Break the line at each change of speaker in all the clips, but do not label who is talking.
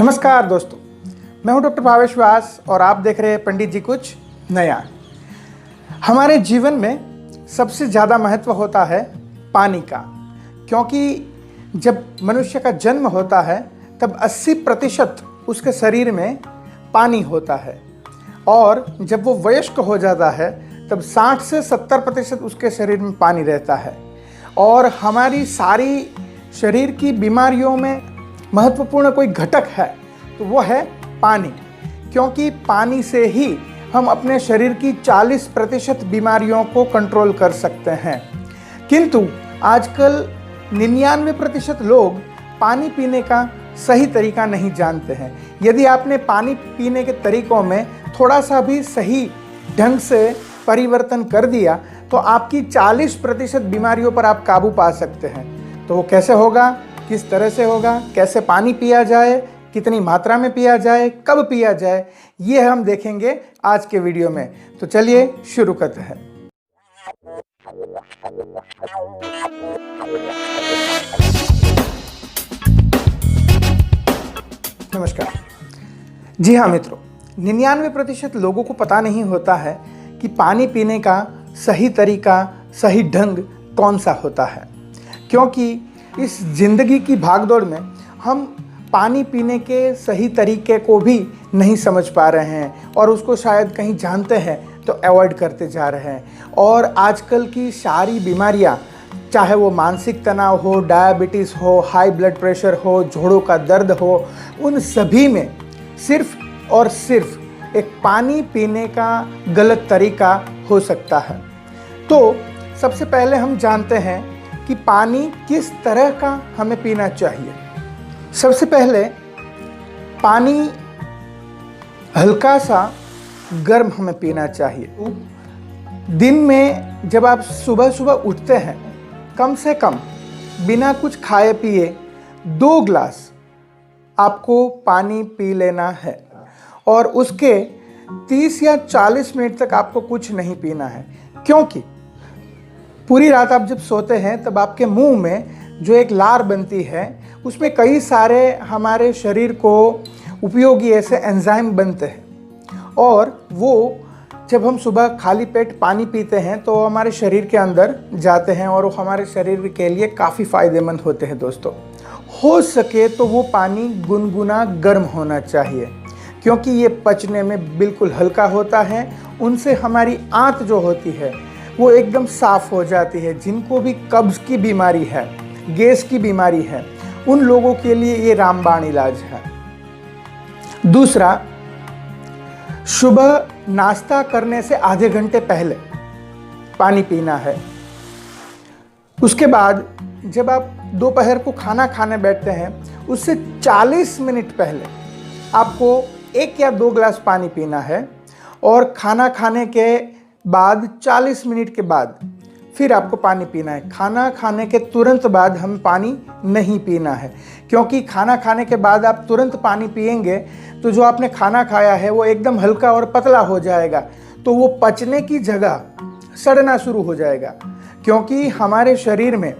नमस्कार दोस्तों, मैं हूं डॉक्टर भावेश व्यास और आप देख रहे हैं पंडित जी कुछ नया। हमारे जीवन में सबसे ज़्यादा महत्व होता है पानी का, क्योंकि जब मनुष्य का जन्म होता है तब 80% उसके शरीर में पानी होता है और जब वो वयस्क हो जाता है तब 60 से 70% उसके शरीर में पानी रहता है। और हमारी सारी शरीर की बीमारियों में महत्वपूर्ण कोई घटक है तो वो है पानी, क्योंकि पानी से ही हम अपने शरीर की 40% बीमारियों को कंट्रोल कर सकते हैं। किंतु आजकल 99% लोग पानी पीने का सही तरीका नहीं जानते हैं। यदि आपने पानी पीने के तरीकों में थोड़ा सा भी सही ढंग से परिवर्तन कर दिया तो आपकी 40% बीमारियों पर आप काबू पा सकते हैं। तो वो कैसे होगा, किस तरह से होगा, कैसे पानी पिया जाए, कितनी मात्रा में पिया जाए, कब पिया जाए, ये हम देखेंगे आज के वीडियो में। तो चलिए शुरू करते हैं। नमस्कार। जी हाँ मित्रों, 99% लोगों को पता नहीं होता है कि पानी पीने का सही तरीका, सही ढंग कौन सा होता है, क्योंकि इस ज़िंदगी की भागदौड़ में हम पानी पीने के सही तरीके को भी नहीं समझ पा रहे हैं और उसको शायद कहीं जानते हैं तो अवॉइड करते जा रहे हैं। और आजकल की सारी बीमारियां, चाहे वो मानसिक तनाव हो, डायबिटीज़ हो, हाई ब्लड प्रेशर हो, जोड़ों का दर्द हो, उन सभी में सिर्फ और सिर्फ एक पानी पीने का गलत तरीका हो सकता है। तो सबसे पहले हम जानते हैं कि पानी किस तरह का हमें पीना चाहिए। सबसे पहले पानी हल्का सा गर्म हमें पीना चाहिए। दिन में जब आप सुबह सुबह उठते हैं, कम से कम बिना कुछ खाए पिए 2 गिलास आपको पानी पी लेना है और उसके 30 या 40 मिनट तक आपको कुछ नहीं पीना है, क्योंकि पूरी रात आप जब सोते हैं तब आपके मुंह में जो एक लार बनती है उसमें कई सारे हमारे शरीर को उपयोगी ऐसे एंजाइम बनते हैं और वो जब हम सुबह खाली पेट पानी पीते हैं तो हमारे शरीर के अंदर जाते हैं और वो हमारे शरीर के लिए काफ़ी फ़ायदेमंद होते हैं। दोस्तों, हो सके तो वो पानी गुनगुना गर्म होना चाहिए, क्योंकि ये पचने में बिल्कुल हल्का होता है। उनसे हमारी आंत जो होती है वो एकदम साफ़ हो जाती है। जिनको भी कब्ज़ की बीमारी है, गैस की बीमारी है, उन लोगों के लिए ये रामबाण इलाज है। दूसरा, सुबह नाश्ता करने से आधे घंटे पहले पानी पीना है। उसके बाद जब आप दोपहर को खाना खाने बैठते हैं उससे 40 मिनट पहले आपको 1 या 2 गिलास पानी पीना है और खाना खाने के बाद 40 मिनट के बाद फिर आपको पानी पीना है। खाना खाने के तुरंत बाद हमें पानी नहीं पीना है, क्योंकि खाना खाने के बाद आप तुरंत पानी पिएंगे तो जो आपने खाना खाया है वो एकदम हल्का और पतला हो जाएगा, तो वो पचने की जगह सड़ना शुरू हो जाएगा। क्योंकि हमारे शरीर में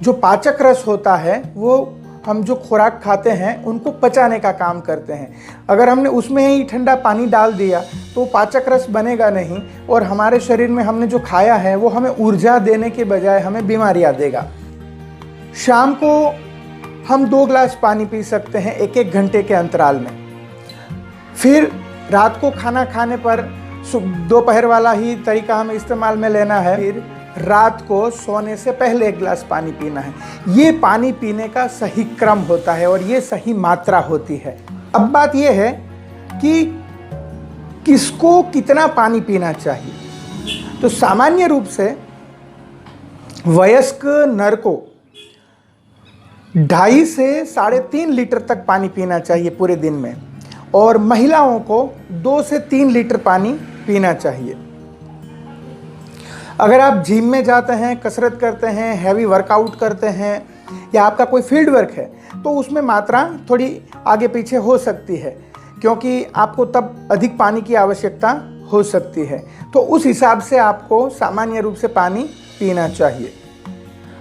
जो पाचक रस होता है वो हम जो खुराक खाते हैं उनको पचाने का काम करते हैं। अगर हमने उसमें ही ठंडा पानी डाल दिया तो पाचक रस बनेगा नहीं और हमारे शरीर में हमने जो खाया है वो हमें ऊर्जा देने के बजाय हमें बीमारियां देगा। शाम को हम 2 गिलास पानी पी सकते हैं 1-1 घंटे के अंतराल में। फिर रात को खाना खाने पर दोपहर वाला ही तरीका हमें इस्तेमाल में लेना है। फिर रात को सोने से पहले 1 गिलास पानी पीना है। ये पानी पीने का सही क्रम होता है और ये सही मात्रा होती है। अब बात यह है कि किसको कितना पानी पीना चाहिए। तो सामान्य रूप से वयस्क नर को 2.5 से 3.5 लीटर तक पानी पीना चाहिए पूरे दिन में और महिलाओं को 2 से 3 लीटर पानी पीना चाहिए। अगर आप जिम में जाते हैं, कसरत करते हैं, हैवी वर्कआउट करते हैं या आपका कोई फील्ड वर्क है तो उसमें मात्रा थोड़ी आगे पीछे हो सकती है, क्योंकि आपको तब अधिक पानी की आवश्यकता हो सकती है। तो उस हिसाब से आपको सामान्य रूप से पानी पीना चाहिए।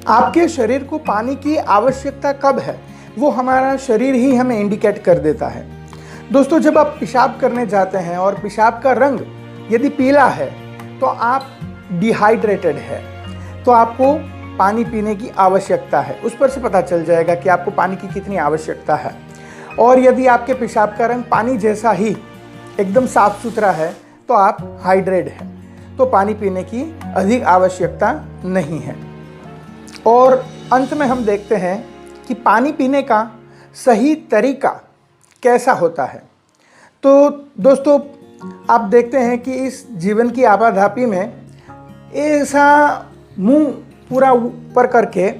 आपके शरीर को पानी की आवश्यकता कब है, वो हमारा शरीर ही हमें इंडिकेट कर देता है। दोस्तों, जब आप पेशाब करने जाते हैं और पेशाब का रंग यदि पीला है तो आप डिहाइड्रेटेड है, तो आपको पानी पीने की आवश्यकता है। उस पर से पता चल जाएगा कि आपको पानी की कितनी आवश्यकता है। और यदि आपके पेशाब का रंग पानी जैसा ही एकदम साफ सुथरा है तो आप हाइड्रेट हैं, तो पानी पीने की अधिक आवश्यकता नहीं है। और अंत में हम देखते हैं कि पानी पीने का सही तरीका कैसा होता है। तो दोस्तों, आप देखते हैं कि इस जीवन की आपाधापी में ऐसा मुंह पूरा ऊपर करके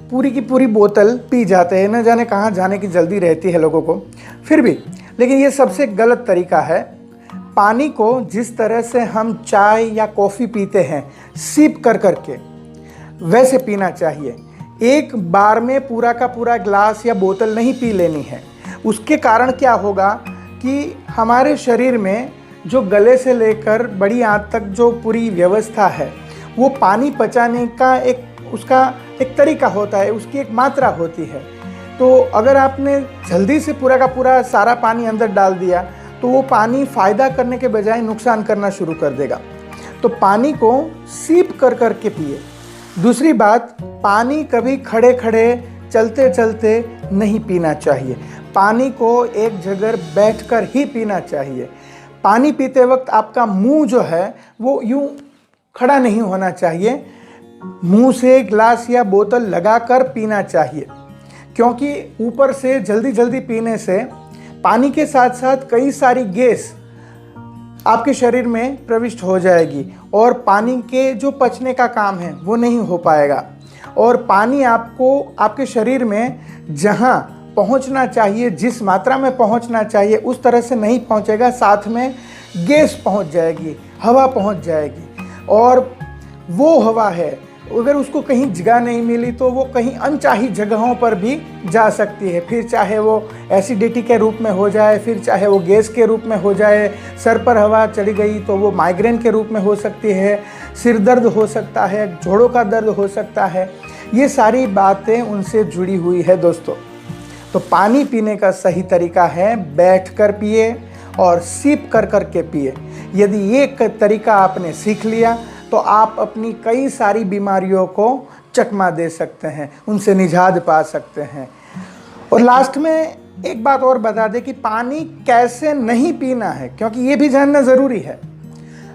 पूरी की पूरी बोतल पी जाते हैं, न जाने कहाँ जाने की जल्दी रहती है लोगों को फिर भी। लेकिन ये सबसे गलत तरीका है। पानी को जिस तरह से हम चाय या कॉफ़ी पीते हैं सिप कर करके, वैसे पीना चाहिए। एक बार में पूरा का पूरा ग्लास या बोतल नहीं पी लेनी है। उसके कारण क्या होगा कि हमारे शरीर में जो गले से लेकर बड़ी आंत तक जो पूरी व्यवस्था है, वो पानी पचाने का उसका एक तरीका होता है, उसकी एक मात्रा होती है। तो अगर आपने जल्दी से पूरा का पूरा सारा पानी अंदर डाल दिया तो वो पानी फ़ायदा करने के बजाय नुकसान करना शुरू कर देगा। तो पानी को सीप कर कर के पिए। दूसरी बात, पानी कभी खड़े खड़े चलते चलते नहीं पीना चाहिए। पानी को एक जगह बैठकर ही पीना चाहिए। पानी पीते वक्त आपका मुंह जो है वो यूं खड़ा नहीं होना चाहिए। मुंह से ग्लास या बोतल लगाकर पीना चाहिए, क्योंकि ऊपर से जल्दी जल्दी पीने से पानी के साथ साथ कई सारी गैस आपके शरीर में प्रविष्ट हो जाएगी और पानी के जो पचने का काम है वो नहीं हो पाएगा। और पानी आपको आपके शरीर में जहाँ पहुँचना चाहिए, जिस मात्रा में पहुँचना चाहिए, उस तरह से नहीं पहुँचेगा। साथ में गैस पहुँच जाएगी, हवा पहुँच जाएगी। और वो हवा है, अगर उसको कहीं जगह नहीं मिली तो वो कहीं अनचाही जगहों पर भी जा सकती है। फिर चाहे वो एसिडिटी के रूप में हो जाए, फिर चाहे वो गैस के रूप में हो जाए, सर पर हवा चढ़ी गई तो वो माइग्रेन के रूप में हो सकती है, सिर दर्द हो सकता है, जोड़ों का दर्द हो सकता है। ये सारी बातें उनसे जुड़ी हुई है दोस्तों। तो पानी पीने का सही तरीका है बैठ कर पिए और सिप कर कर के पिए। यदि ये तरीका आपने सीख लिया तो आप अपनी कई सारी बीमारियों को चकमा दे सकते हैं, उनसे निजात पा सकते हैं। और लास्ट में एक बात और बता दें कि पानी कैसे नहीं पीना है, क्योंकि ये भी जानना ज़रूरी है।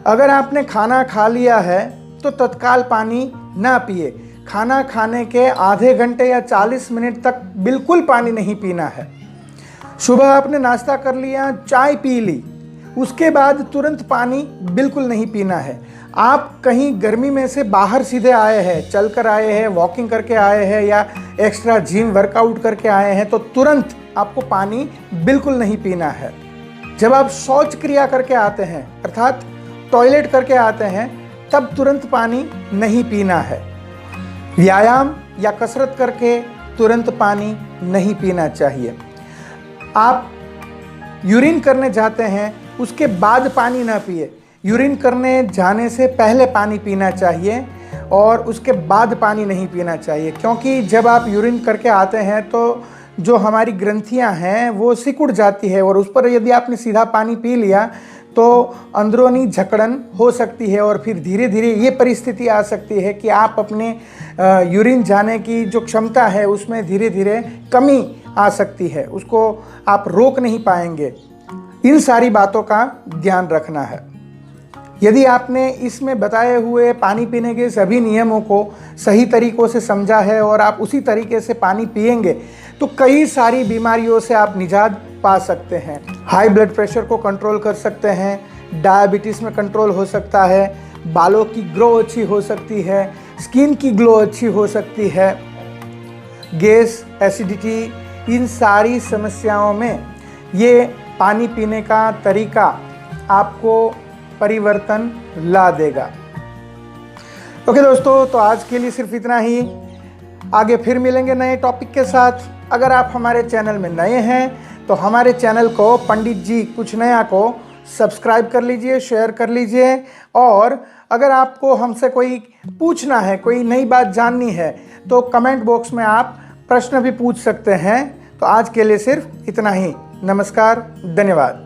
अगर आपने खाना खा लिया है तो तत्काल पानी ना पिए। खाना खाने के आधे घंटे या 40 मिनट तक बिल्कुल पानी नहीं पीना है। सुबह आपने नाश्ता कर लिया, चाय पी ली, उसके बाद तुरंत पानी बिल्कुल नहीं पीना है। आप कहीं गर्मी में से बाहर सीधे आए हैं, चल कर आए हैं, वॉकिंग करके आए हैं या एक्स्ट्रा जिम वर्कआउट करके आए हैं, तो तुरंत आपको पानी बिल्कुल नहीं पीना है। जब आप शौच क्रिया करके आते हैं अर्थात टॉयलेट करके आते हैं, तब तुरंत पानी नहीं पीना है। व्यायाम या कसरत करके तुरंत पानी नहीं पीना चाहिए। आप यूरिन करने जाते हैं, उसके बाद पानी ना पिए। यूरिन करने जाने से पहले पानी पीना चाहिए और उसके बाद पानी नहीं पीना चाहिए, क्योंकि जब आप यूरिन करके आते हैं तो जो हमारी ग्रंथियां हैं वो सिकुड़ जाती है और उस पर यदि आपने सीधा पानी पी लिया तो अंदरूनी जकड़न हो सकती है और फिर धीरे धीरे ये परिस्थिति आ सकती है कि आप अपने यूरिन जाने की जो क्षमता है उसमें धीरे धीरे कमी आ सकती है, उसको आप रोक नहीं पाएंगे। इन सारी बातों का ध्यान रखना है। यदि आपने इसमें बताए हुए पानी पीने के सभी नियमों को सही तरीक़ों से समझा है और आप उसी तरीके से पानी पिएंगे तो कई सारी बीमारियों से आप निजात पा सकते हैं। हाई ब्लड प्रेशर को कंट्रोल कर सकते हैं, डायबिटीज़ में कंट्रोल हो सकता है, बालों की ग्रो अच्छी हो सकती है, स्किन की ग्लो अच्छी हो सकती है, गैस, एसिडिटी, इन सारी समस्याओं में ये पानी पीने का तरीका आपको परिवर्तन ला देगा। ओके दोस्तों, तो आज के लिए सिर्फ इतना ही। आगे फिर मिलेंगे नए टॉपिक के साथ। अगर आप हमारे चैनल में नए हैं तो हमारे चैनल को पंडित जी कुछ नया को सब्सक्राइब कर लीजिए, शेयर कर लीजिए। और अगर आपको हमसे कोई पूछना है, कोई नई बात जाननी है, तो कमेंट बॉक्स में आप प्रश्न भी पूछ सकते हैं। तो आज के लिए सिर्फ इतना ही। नमस्कार, धन्यवाद।